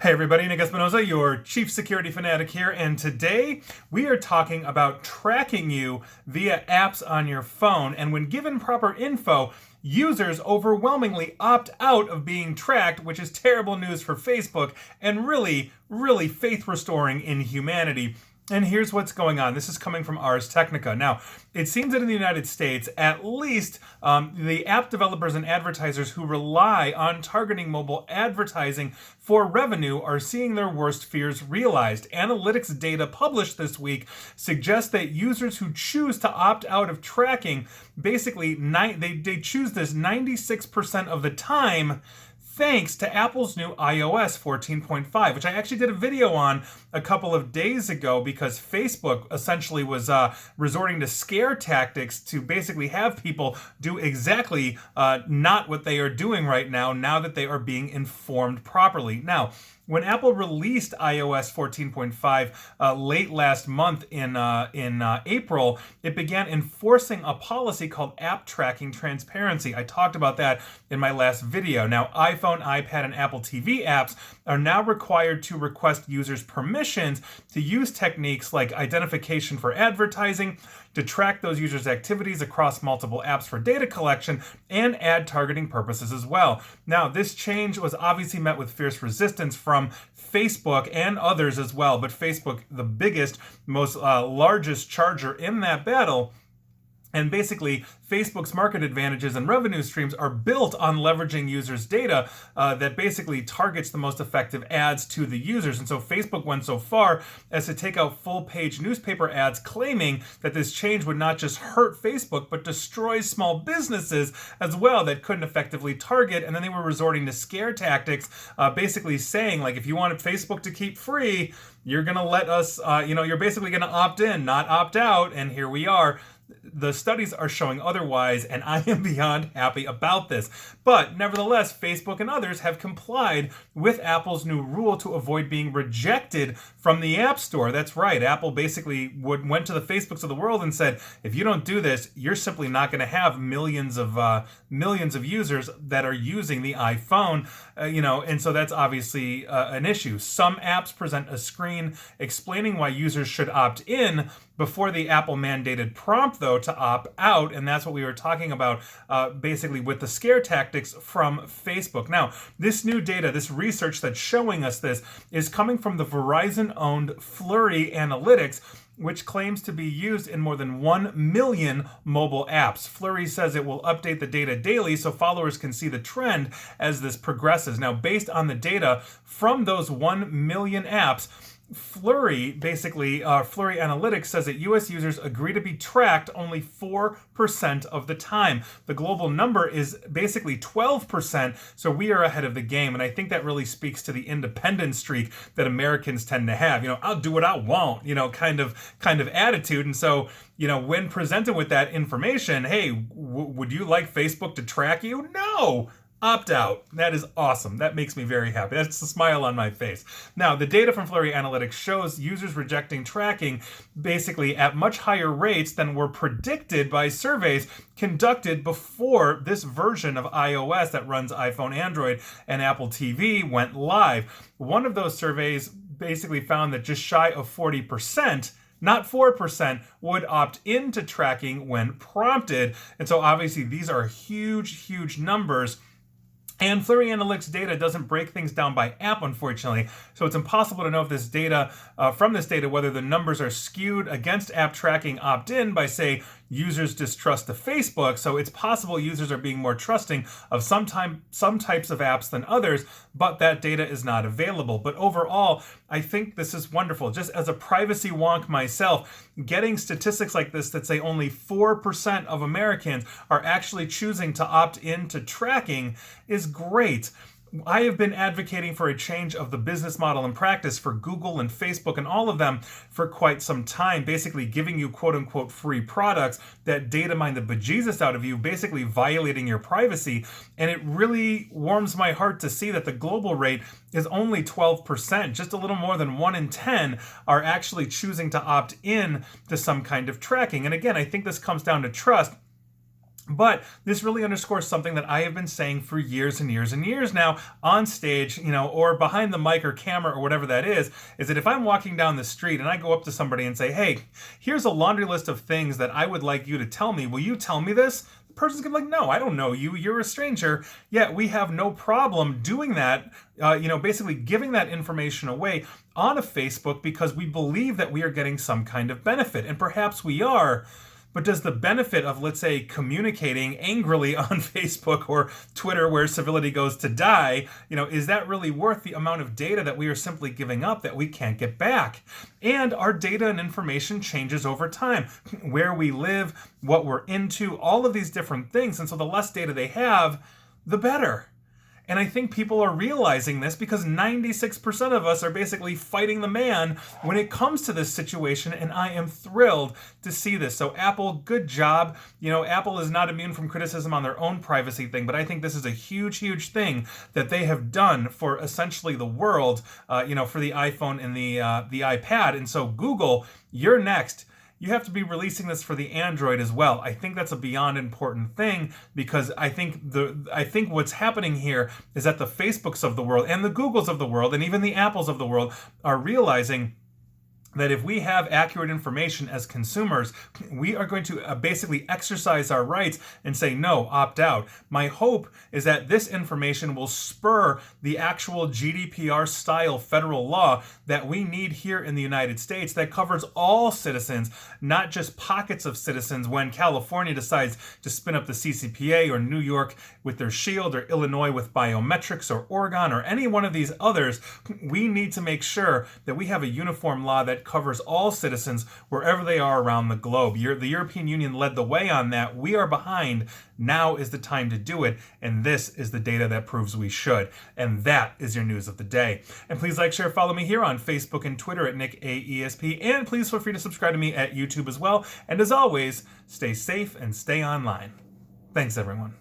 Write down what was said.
Hey everybody, Nick Espinosa, your chief security fanatic here, and today we are talking about tracking you via apps on your phone. And when given proper info, users overwhelmingly opt out of being tracked, which is terrible news for Facebook and really faith restoring in humanity. And here's what's going on. This is coming from Ars Technica. Now, it seems that in the United States, at least the app developers and advertisers who rely on targeting mobile advertising for revenue are seeing their worst fears realized. Analytics data published this week suggests that users who choose to opt out of tracking, basically, they choose this 96% of the time, thanks to Apple's new iOS 14.5, which I actually did a video on a couple of days ago because Facebook essentially was resorting to scare tactics to basically have people do exactly not what they are doing right now that they are being informed properly. Now, when Apple released iOS 14.5 late last month in April, it began enforcing a policy called App Tracking Transparency. I talked about that in my last video. Now, iPhone, iPad, and Apple TV apps are now required to request users' permissions to use techniques like identification for advertising, to track those users' activities across multiple apps for data collection, and ad targeting purposes as well. Now, this change was obviously met with fierce resistance from Facebook and others as well, but Facebook, the biggest, most largest charger in that battle. And basically, Facebook's market advantages and revenue streams are built on leveraging users' data that basically targets the most effective ads to the users. And so Facebook went so far as to take out full-page newspaper ads claiming that this change would not just hurt Facebook, but destroy small businesses as well that couldn't effectively target. And then they were resorting to scare tactics, basically saying, like, if you wanted Facebook to keep free, you're going to let us, you're basically going to opt in, not opt out. And here we are. The studies are showing otherwise, and I am beyond happy about this. But nevertheless, Facebook and others have complied with Apple's new rule to avoid being rejected from the App Store. That's right. Apple basically went to the Facebooks of the world and said, if you don't do this, you're simply not going to have millions of users that are using the iPhone, and so that's obviously an issue. Some apps present a screen explaining why users should opt in before the Apple mandated prompt, though, to opt out, and that's what we were talking about basically with the scare tactics from Facebook. Now, this new data, this research that's showing us this, is coming from the Verizon-owned Flurry Analytics, which claims to be used in more than 1 million mobile apps. Flurry says it will update the data daily so followers can see the trend as this progresses. Now, based on the data from those 1 million apps, Flurry Analytics says that U.S. users agree to be tracked only 4% of the time. The global number is basically 12%, so we are ahead of the game. And I think that really speaks to the independent streak that Americans tend to have. I'll do what I want, kind of attitude. And so, when presented with that information, hey, would you like Facebook to track you? No. Opt out. That is awesome. That makes me very happy. That's a smile on my face. Now, the data from Flurry Analytics shows users rejecting tracking basically at much higher rates than were predicted by surveys conducted before this version of iOS that runs iPhone, Android, and Apple TV went live. One of those surveys basically found that just shy of 40%, not 4%, would opt into tracking when prompted. And so obviously these are huge numbers. And Flurry Analytics data doesn't break things down by app, unfortunately. So it's impossible to know if this data, from this data, whether the numbers are skewed against app tracking opt-in by, say, users distrust of Facebook. So it's possible users are being more trusting of some types of apps than others, but that data is not available. But overall, I think this is wonderful. Just as a privacy wonk myself, getting statistics like this that say only 4% of Americans are actually choosing to opt into tracking is great. I have been advocating for a change of the business model and practice for Google and Facebook and all of them for quite some time, basically giving you quote-unquote free products that data mine the bejesus out of you, basically violating your privacy. And it really warms my heart to see that the global rate is only 12%. Just a little more than 1 in 10 are actually choosing to opt in to some kind of tracking. And again, I think this comes down to trust. But this really underscores something that I have been saying for years and years and years now on stage, or behind the mic or camera or whatever that is that if I'm walking down the street and I go up to somebody and say, hey, here's a laundry list of things that I would like you to tell me. Will you tell me this? The person's gonna be like, no, I don't know you. You're a stranger. Yet we have no problem doing that, basically giving that information away on a Facebook because we believe that we are getting some kind of benefit. And perhaps we are. But does the benefit of, let's say, communicating angrily on Facebook or Twitter where civility goes to die, is that really worth the amount of data that we are simply giving up that we can't get back? And our data and information changes over time. Where we live, what we're into, all of these different things. And so the less data they have, the better. And I think people are realizing this because 96% of us are basically fighting the man when it comes to this situation, and I am thrilled to see this. So Apple, good job. Apple is not immune from criticism on their own privacy thing, but I think this is a huge, huge thing that they have done for essentially the world, for the iPhone and the iPad. And so Google, you're next. You have to be releasing this for the Android as well. I think that's a beyond important thing because I think what's happening here is that the Facebooks of the world and the Googles of the world and even the Apples of the world are realizing that if we have accurate information as consumers, we are going to basically exercise our rights and say, no, opt out. My hope is that this information will spur the actual GDPR-style federal law that we need here in the United States that covers all citizens, not just pockets of citizens when California decides to spin up the CCPA or New York with their shield or Illinois with biometrics or Oregon or any one of these others. We need to make sure that we have a uniform law that covers all citizens wherever they are around the globe. The European Union led the way on that. We are behind. Now is the time to do it, and this is the data that proves we should. And that is your news of the day. And please like, share, follow me here on Facebook and Twitter at NickAESP, and please feel free to subscribe to me at YouTube as well. And as always, stay safe and stay online. Thanks, everyone.